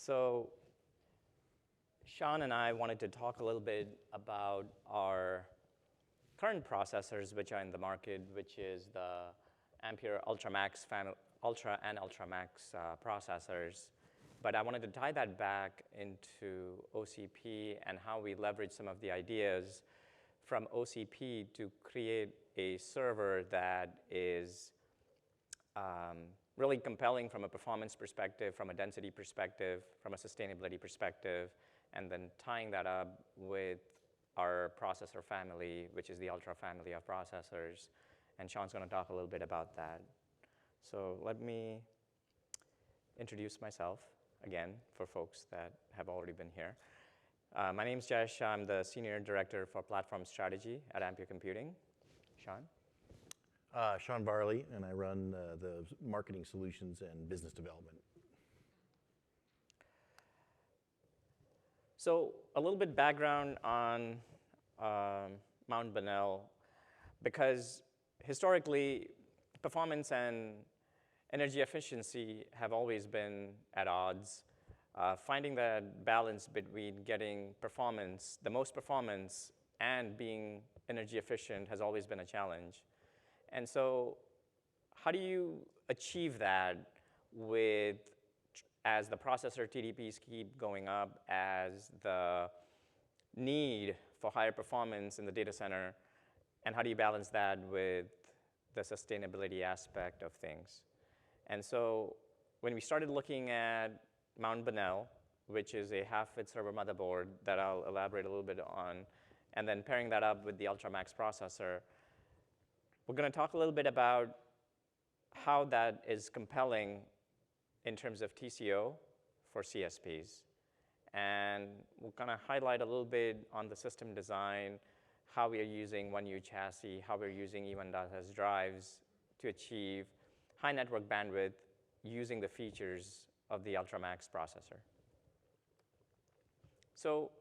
So Sean and I wanted to talk a little bit about our current processors which are in the market, which is the Ampere Ultra and Ultra Max processors. But I wanted to tie that back into OCP and how we leverage some of the ideas from OCP to create a server that is really compelling from a performance perspective, from a density perspective, from a sustainability perspective, and then tying that up with our processor family, which is the Ultra family of processors. And Sean's going to talk a little bit about that. So let me introduce myself again for folks that have already been here. My name is Jayesh. I'm the Senior Director for Platform Strategy at Ampere Computing. Sean? Sean Varley, and I run the marketing solutions and business development. So a little bit background on Mount Bonnell, because historically, performance and energy efficiency have always been at odds. Finding that balance between getting performance, the most performance, and being energy efficient has always been a challenge. And so how do you achieve that as the processor TDPs keep going up, as the need for higher performance in the data center, and how do you balance that with the sustainability aspect of things? And so when we started looking at Mount Bonnell, which is a half-fit server motherboard that I'll elaborate a little bit on, and then pairing that up with the Ultra Max processor, we're going to talk a little bit about how that is compelling in terms of TCO for CSPs. And we're going to highlight a little bit on the system design, how we are using 1U chassis, how we're using E1.S drives to achieve high network bandwidth using the features of the Ultra Max processor. So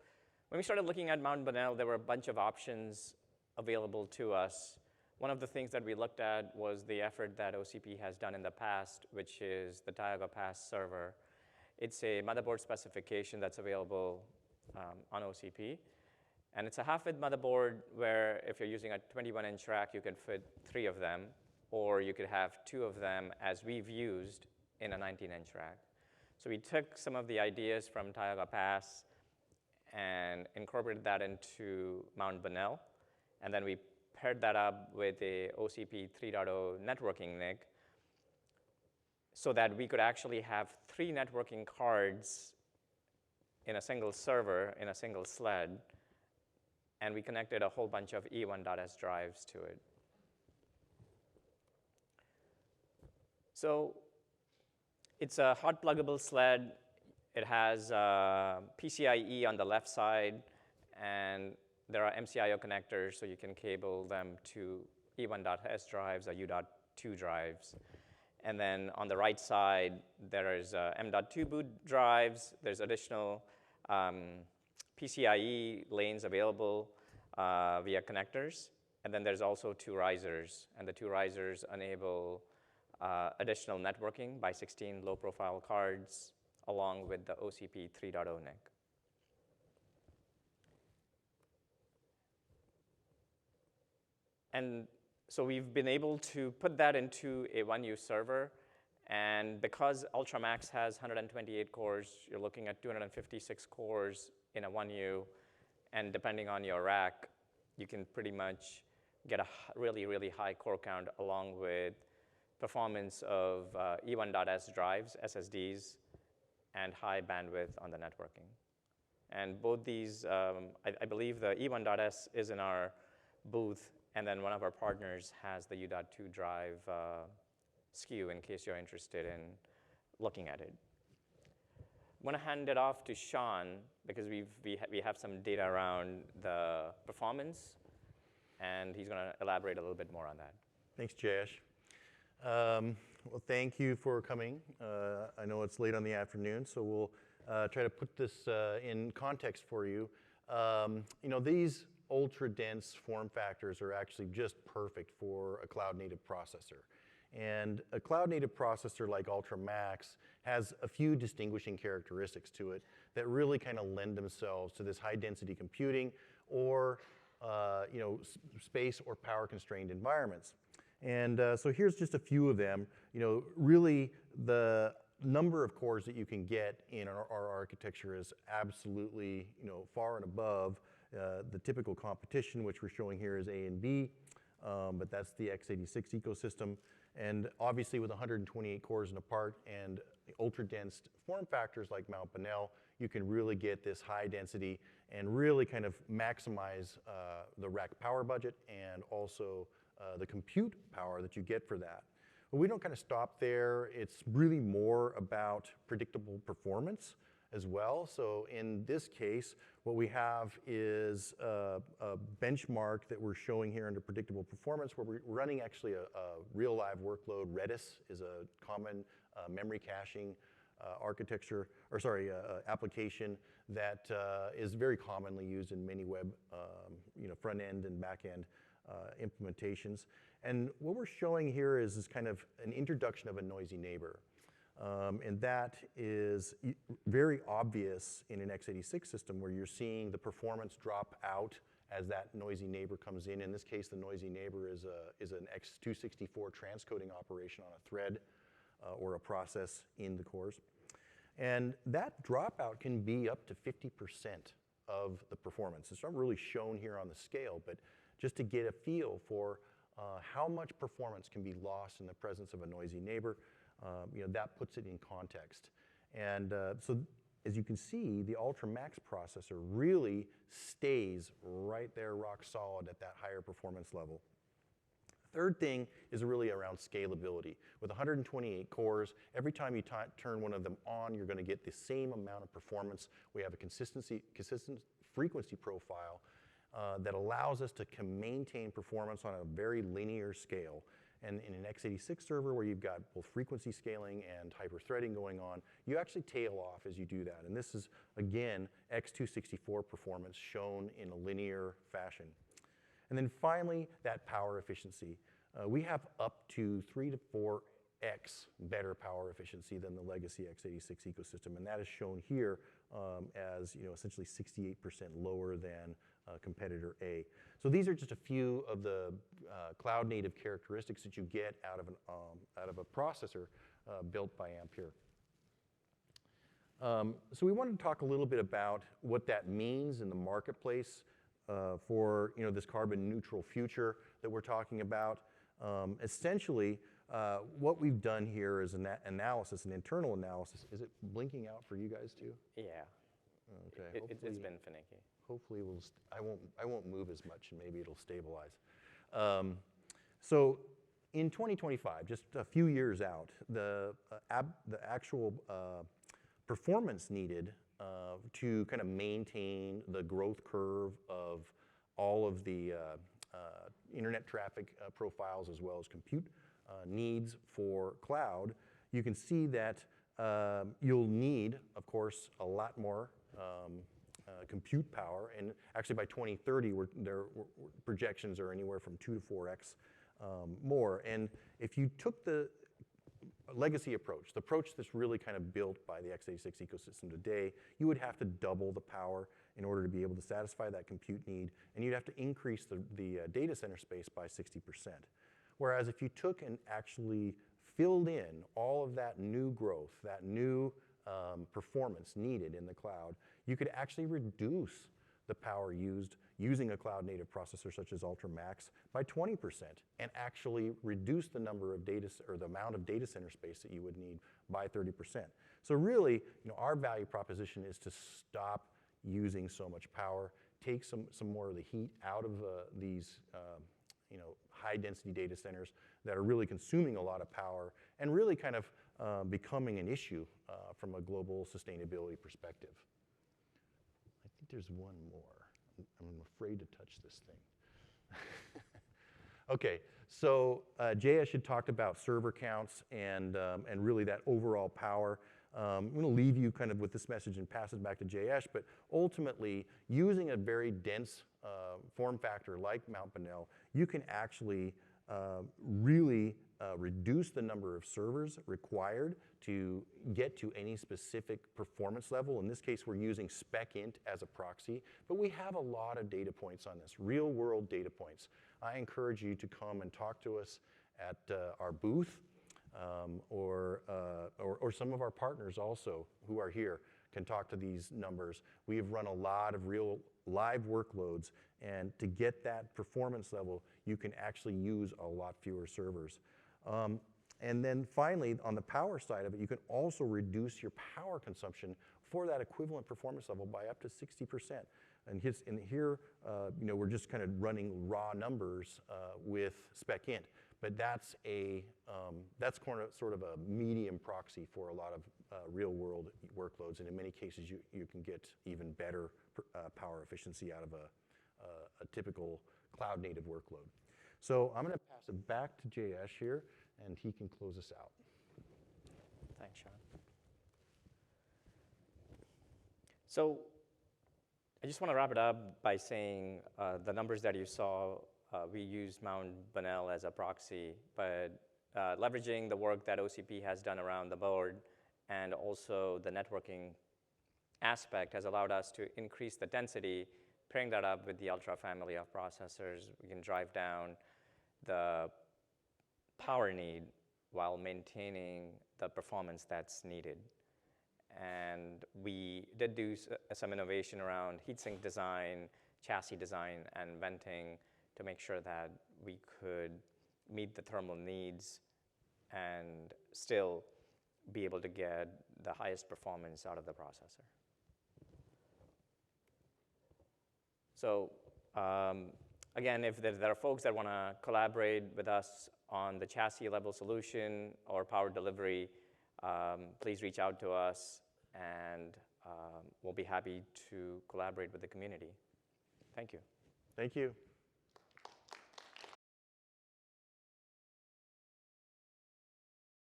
when we started looking at Mount Bonnell, there were a bunch of options available to us. One of the things that we looked at was the effort that OCP has done in the past, which is the Tioga Pass server. It's a motherboard specification that's available on OCP. And it's a half-width motherboard where if you're using a 21-inch rack, you could fit 3 of them, or you could have 2 of them as we've used in a 19-inch rack. So we took some of the ideas from Tioga Pass and incorporated that into Mount Bonnell. And then we paired that up with a OCP 3.0 networking NIC so that we could actually have 3 networking cards in a single server, in a single sled, and we connected a whole bunch of E1.S drives to it. So it's a hot pluggable sled. It has PCIe on the left side, and there are MCIO connectors, so you can cable them to E1.S drives or U.2 drives. And then on the right side, there is M.2 boot drives. There's additional PCIe lanes available via connectors. And then there's also 2 risers. And the 2 risers enable additional networking by 16 low-profile cards along with the OCP 3.0 NIC. And so we've been able to put that into a 1U server. And because Ultra Max has 128 cores, you're looking at 256 cores in a 1U. And depending on your rack, you can pretty much get a really, really high core count along with performance of E1.S drives, SSDs, and high bandwidth on the networking. And both these, I believe the E1.S is in our booth, and then one of our partners has the U.2 drive SKU in case you're interested in looking at it. I'm going to hand it off to Sean because we have some data around the performance, and he's going to elaborate a little bit more on that. Thanks, Jayesh. Well, thank you for coming. I know it's late on the afternoon, so we'll try to put this in context for you. These ultra-dense form factors are actually just perfect for a cloud-native processor. And a cloud-native processor like Ultra Max has a few distinguishing characteristics to it that really kind of lend themselves to this high-density computing or space or power-constrained environments. And so here's just a few of them. Really the number of cores that you can get in our architecture is absolutely far and above the typical competition, which we're showing here is A and B, but that's the x86 ecosystem. And obviously with 128 cores in a part and ultra-dense form factors like Mount Bonnell, you can really get this high density and really kind of maximize the rack power budget and also the compute power that you get for that. But we don't kind of stop there. It's really more about predictable performance as well. So in this case, what we have is a benchmark that we're showing here under predictable performance where we're running actually a real live workload. Redis is a common memory caching architecture, or sorry, application that is very commonly used in many web front end and back end implementations. And what we're showing here is kind of an introduction of a noisy neighbor. And that is very obvious in an x86 system where you're seeing the performance drop out as that noisy neighbor comes in. In this case, the noisy neighbor is an x264 transcoding operation on a thread or a process in the cores. And that dropout can be up to 50% of the performance. It's not really shown here on the scale, but just to get a feel for how much performance can be lost in the presence of a noisy neighbor, that puts it in context. And so as you can see, the Ultra Max processor really stays right there rock solid at that higher performance level. Third thing is really around scalability. With 128 cores, every time you turn one of them on, you're going to get the same amount of performance. We have a consistent frequency profile that allows us to maintain performance on a very linear scale. And in an x86 server where you've got both frequency scaling and hyper-threading going on, you actually tail off as you do that. And this is, again, x264 performance shown in a linear fashion. And then finally, that power efficiency. We have up to 3 to 4x better power efficiency than the legacy x86 ecosystem, and that is shown here as essentially 68% lower than competitor A. So these are just a few of the cloud-native characteristics that you get out of a processor built by Ampere. So we wanted to talk a little bit about what that means in the marketplace for this carbon neutral future that we're talking about. Essentially, what we've done here is an analysis, an internal analysis. Is it blinking out for you guys too? Yeah. Okay. It's been finicky. Hopefully, I won't move as much, and maybe it'll stabilize. So, in 2025, just a few years out, the actual performance needed to kind of maintain the growth curve of all of the internet traffic profiles as well as compute needs for cloud, you can see that you'll need, of course, a lot more compute power. And actually by 2030, projections are anywhere from 2 to 4x more. And if you took the legacy approach, the approach that's really kind of built by the x86 ecosystem today, you would have to double the power in order to be able to satisfy that compute need, and you'd have to increase the data center space by 60%. Whereas if you took and actually filled in all of that new growth, that new performance needed in the cloud, you could actually reduce the power used using a cloud-native processor such as Ultra Max by 20% and actually reduce the number of the amount of data center space that you would need by 30%. So really, our value proposition is to stop using so much power, take some more of the heat out of these high-density data centers that are really consuming a lot of power and really kind of becoming an issue from a global sustainability perspective. I think there's one more. I'm afraid to touch this thing. Okay, so Jayesh had talked about server counts and really that overall power. I'm going to leave you kind of with this message and pass it back to Jayesh, but ultimately, using a very dense form factor like Mount Bonnell, you can actually really reduce the number of servers required to get to any specific performance level. In this case, we're using spec-int as a proxy, but we have a lot of data points on this, real-world data points. I encourage you to come and talk to us at our booth, or some of our partners also who are here can talk to these numbers. We have run a lot of real live workloads, and to get that performance level, you can actually use a lot fewer servers. And then finally, on the power side of it, you can also reduce your power consumption for that equivalent performance level by up to 60%. And here, we're just kind of running raw numbers with spec-int, but that's sort of a medium proxy for a lot of real-world workloads, and in many cases, you can get even better power efficiency out of a typical cloud-native workload. So I'm going to pass it back to Jayesh here, and he can close us out. Thanks, Sean. So I just want to wrap it up by saying the numbers that you saw, we used Mount Bonnell as a proxy, but leveraging the work that OCP has done around the board and also the networking aspect has allowed us to increase the density. Pairing that up with the Altra family of processors, we can drive down the power need while maintaining the performance that's needed. And we did do some innovation around heatsink design, chassis design, and venting to make sure that we could meet the thermal needs and still be able to get the highest performance out of the processor. So again, if there are folks that want to collaborate with us on the chassis level solution or power delivery, please reach out to us, and we'll be happy to collaborate with the community. Thank you. Thank you.